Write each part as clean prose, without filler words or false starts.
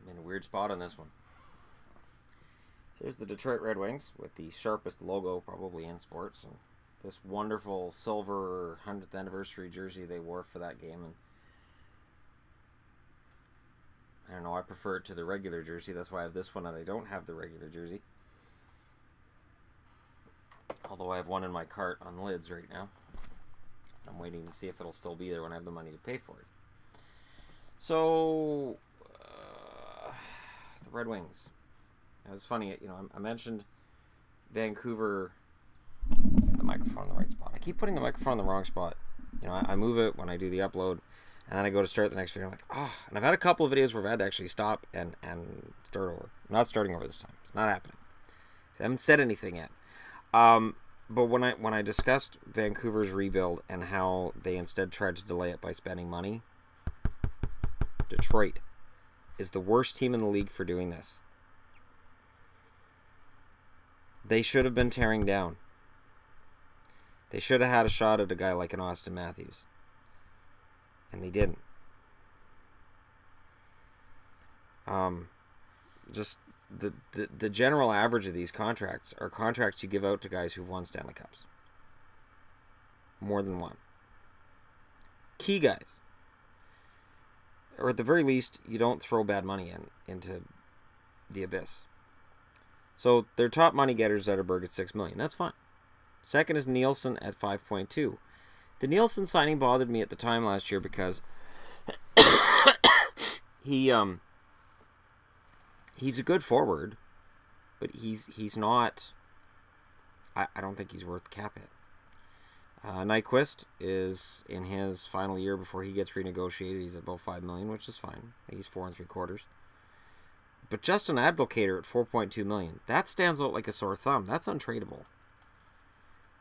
in a weird spot on this one. So here's the Detroit Red Wings with the sharpest logo probably in sports, and this wonderful silver 100th anniversary jersey they wore for that game. And I don't know, I prefer it to the regular jersey. That's why I have this one, and I don't have the regular jersey. Although I have one in my cart on lids right now. I'm waiting to see if it'll still be there when I have the money to pay for it. So, the Red Wings. It was funny, you know, I mentioned Vancouver. Get the microphone in the right spot. I keep putting the microphone in the wrong spot. You know, I move it when I do the upload, and then I go to start the next video. I'm like, and I've had a couple of videos where I've had to actually stop and start over. I'm not starting over this time. It's not happening. I haven't said anything yet. But when I discussed Vancouver's rebuild and how they instead tried to delay it by spending money, Detroit is the worst team in the league for doing this. They should have been tearing down. They should have had a shot at a guy like an Austin Matthews. And they didn't. Just the general average of these contracts are contracts you give out to guys who've won Stanley Cups. More than one. Key guys. Or at the very least, you don't throw bad money into the abyss. So their top money getter is Zetterberg at $6 million. That's fine. Second is Nielsen at 5.2. The Nielsen signing bothered me at the time last year because he's a good forward, but he's not. I don't think he's worth the cap hit. Nyquist is in his final year before he gets renegotiated. He's at about $5 million, which is fine. He's 4 3/4. But Justin Advocator at $4.2 million, that stands out like a sore thumb. That's untradeable.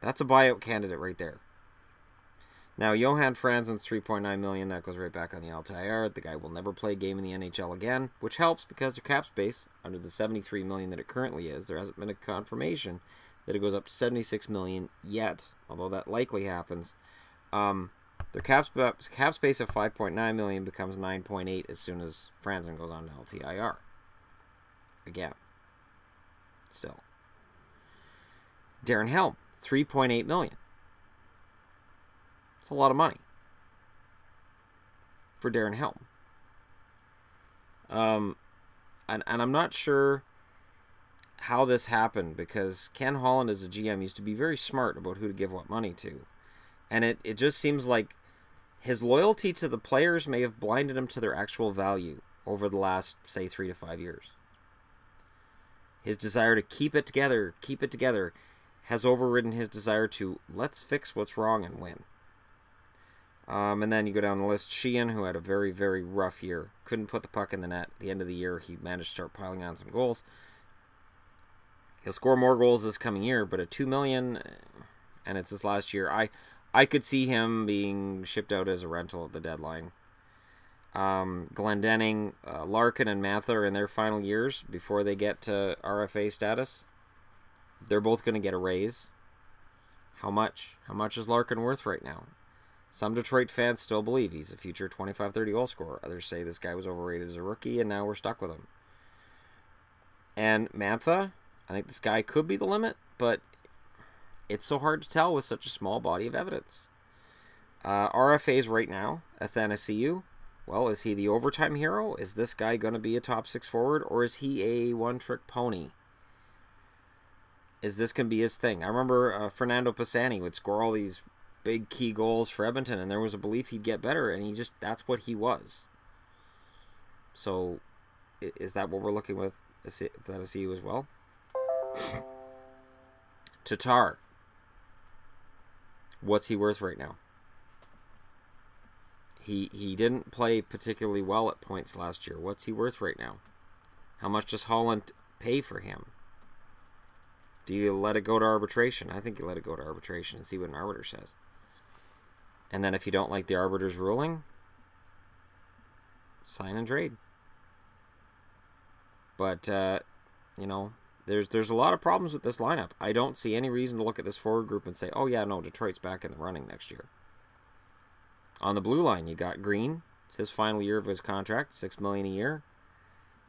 That's a buyout candidate right there. Now, Johan Franzen's $3.9 million, that goes right back on the LTIR. The guy will never play a game in the NHL again, which helps because their cap space, under the $73 million that it currently is, there hasn't been a confirmation that it goes up to $76 million yet, although that likely happens. Their cap space of $5.9 million becomes $9.8 million as soon as Franzen goes on to LTIR. Again. Still. Darren Helm, $3.8 million. It's a lot of money for Darren Helm. And I'm not sure how this happened because Ken Holland as a GM used to be very smart about who to give what money to. And it just seems like his loyalty to the players may have blinded him to their actual value over the last, say, 3 to 5 years. His desire to keep it together, has overridden his desire to let's fix what's wrong and win. And then you go down the list. Sheehan, who had a very, very rough year. Couldn't put the puck in the net. At the end of the year, he managed to start piling on some goals. He'll score more goals this coming year, but at $2 million, and it's his last year, I could see him being shipped out as a rental at the deadline. Glendening, Larkin, and Matha are in their final years before they get to RFA status. They're both going to get a raise. How much? How much is Larkin worth right now? Some Detroit fans still believe he's a future 25-30 goal scorer. Others say this guy was overrated as a rookie, and now we're stuck with him. And Mantha, I think this guy could be the limit, but it's so hard to tell with such a small body of evidence. RFAs right now, Athanasiou. Well, is he the overtime hero? Is this guy going to be a top 6 forward, or is he a one-trick pony? Is this going to be his thing? I remember Fernando Pisani would score all these big key goals for Edmonton, and there was a belief he'd get better, and that's what he was. So, is that what we're looking with Athanasiou as well? Tatar. What's he worth right now? He didn't play particularly well at points last year. What's he worth right now? How much does Holland pay for him? Do you let it go to arbitration? I think you let it go to arbitration and see what an arbiter says. And then if you don't like the arbiter's ruling, sign and trade. But, you know, there's a lot of problems with this lineup. I don't see any reason to look at this forward group and say, oh yeah, no, Detroit's back in the running next year. On the blue line, you got Green. It's his final year of his contract, $6 million a year.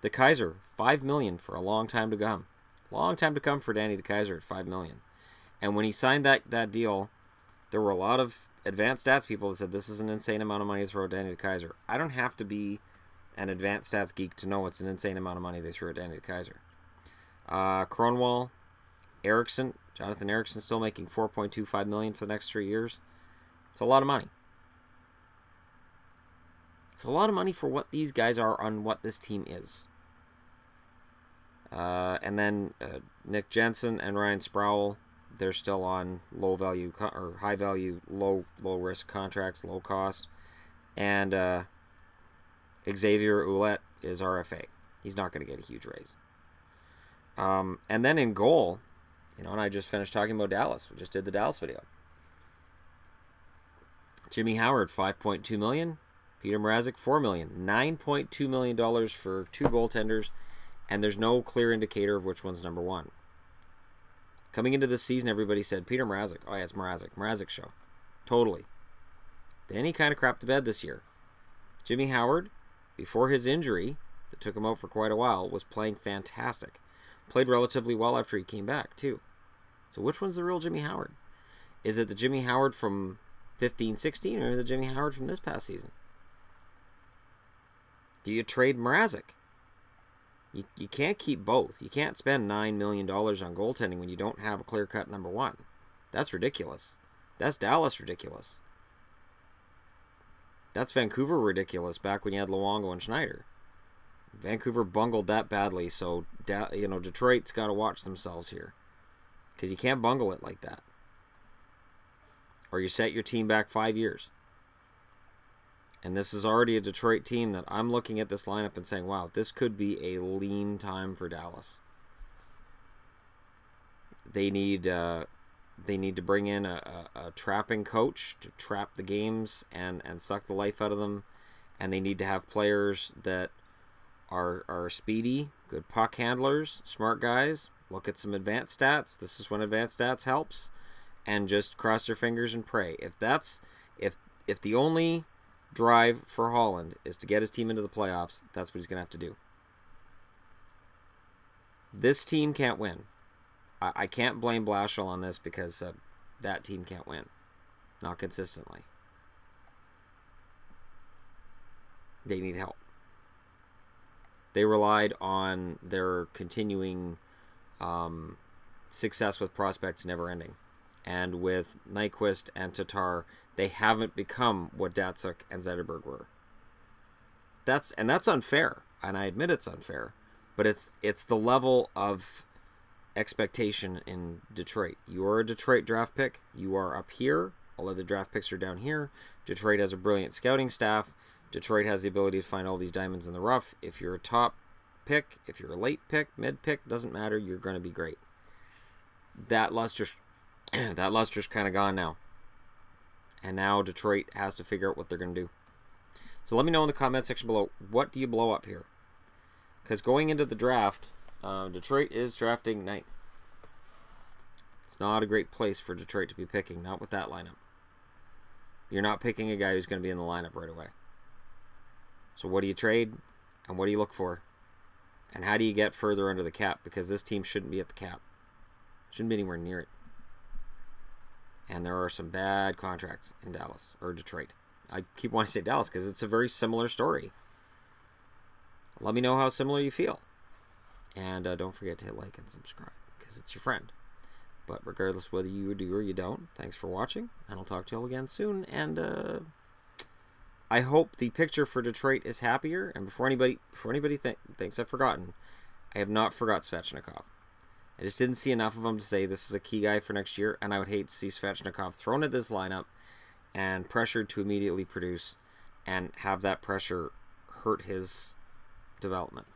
DeKeyser, $5 million for a long time to come. Long time to come for Danny DeKeyser at $5 million. And when he signed that deal, there were a lot of advanced stats people that said this is an insane amount of money to throw at Danny DeKeyser. I don't have to be an advanced stats geek to know it's an insane amount of money they threw at Danny DeKeyser. Kronwall, Erickson, Jonathan Erickson still making $4.25 million for the next 3 years. It's a lot of money. It's a lot of money for what these guys are on what this team is. And then Nick Jensen and Ryan Sproul, they're still on low value or high value, low risk contracts, low cost. And Xavier Ouellette is RFA. He's not going to get a huge raise. And then in goal, and I just finished talking about Dallas. We just did the Dallas video. Jimmy Howard, $5.2 million. Peter Mrazek, $4 million. $9.2 million for 2 goaltenders, and there's no clear indicator of which one's number one. Coming into this season, everybody said, Peter Mrazek. Oh, yeah, it's Mrazek. Mrazek show. Totally. Then he kind of crapped the bed this year. Jimmy Howard, before his injury, that took him out for quite a while, was playing fantastic. Played relatively well after he came back, too. So which one's the real Jimmy Howard? Is it the Jimmy Howard from 15-16 or the Jimmy Howard from this past season? Do you trade Mrazek? You can't keep both. You can't spend $9 million on goaltending when you don't have a clear-cut number one. That's ridiculous. That's Dallas ridiculous. That's Vancouver ridiculous back when you had Luongo and Schneider. Vancouver bungled that badly, so Detroit's got to watch themselves here. Because you can't bungle it like that. Or you set your team back 5 years. And this is already a Detroit team that I'm looking at this lineup and saying, wow, this could be a lean time for Dallas. They need to bring in a trapping coach to trap the games and suck the life out of them. And they need to have players that are speedy, good puck handlers, smart guys. Look at some advanced stats. This is when advanced stats helps. And just cross their fingers and pray. If the only drive for Holland is to get his team into the playoffs, that's what he's going to have to do. This team can't win. I can't blame Blashill on this because that team can't win. Not consistently. They need help. They relied on their continuing success with prospects never ending. And with Nyquist and Tatar, they haven't become what Datsuk and Zetterberg were. That's unfair, and I admit it's unfair, but it's the level of expectation in Detroit. You are a Detroit draft pick. You are up here. All other draft picks are down here. Detroit has a brilliant scouting staff. Detroit has the ability to find all these diamonds in the rough. If you're a top pick, if you're a late pick, mid pick, doesn't matter. You're going to be great. That luster's kind of gone now. And now Detroit has to figure out what they're going to do. So let me know in the comment section below, what do you blow up here? Because going into the draft, Detroit is drafting 9th. It's not a great place for Detroit to be picking, not with that lineup. You're not picking a guy who's going to be in the lineup right away. So what do you trade, and what do you look for? And how do you get further under the cap? Because this team shouldn't be at the cap. Shouldn't be anywhere near it. And there are some bad contracts in Dallas, or Detroit. I keep wanting to say Dallas because it's a very similar story. Let me know how similar you feel. And don't forget to hit like and subscribe because it's your friend. But regardless whether you do or you don't, thanks for watching. And I'll talk to you all again soon. And I hope the picture for Detroit is happier. And before anybody thinks I've forgotten, I have not forgot Svechnikov. I just didn't see enough of him to say this is a key guy for next year, and I would hate to see Svechnikov thrown at this lineup and pressured to immediately produce and have that pressure hurt his development.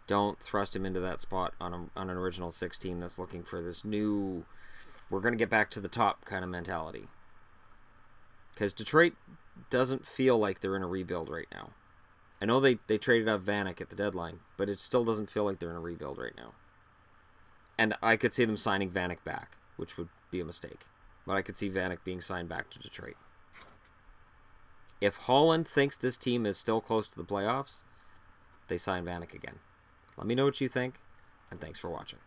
Don't thrust him into that spot on an original 6 team that's looking for this new, we're going to get back to the top kind of mentality. Because Detroit doesn't feel like they're in a rebuild right now. I know they traded out Vanek at the deadline, but it still doesn't feel like they're in a rebuild right now. And I could see them signing Vanek back, which would be a mistake. But I could see Vanek being signed back to Detroit. If Holland thinks this team is still close to the playoffs, they sign Vanek again. Let me know what you think, and thanks for watching.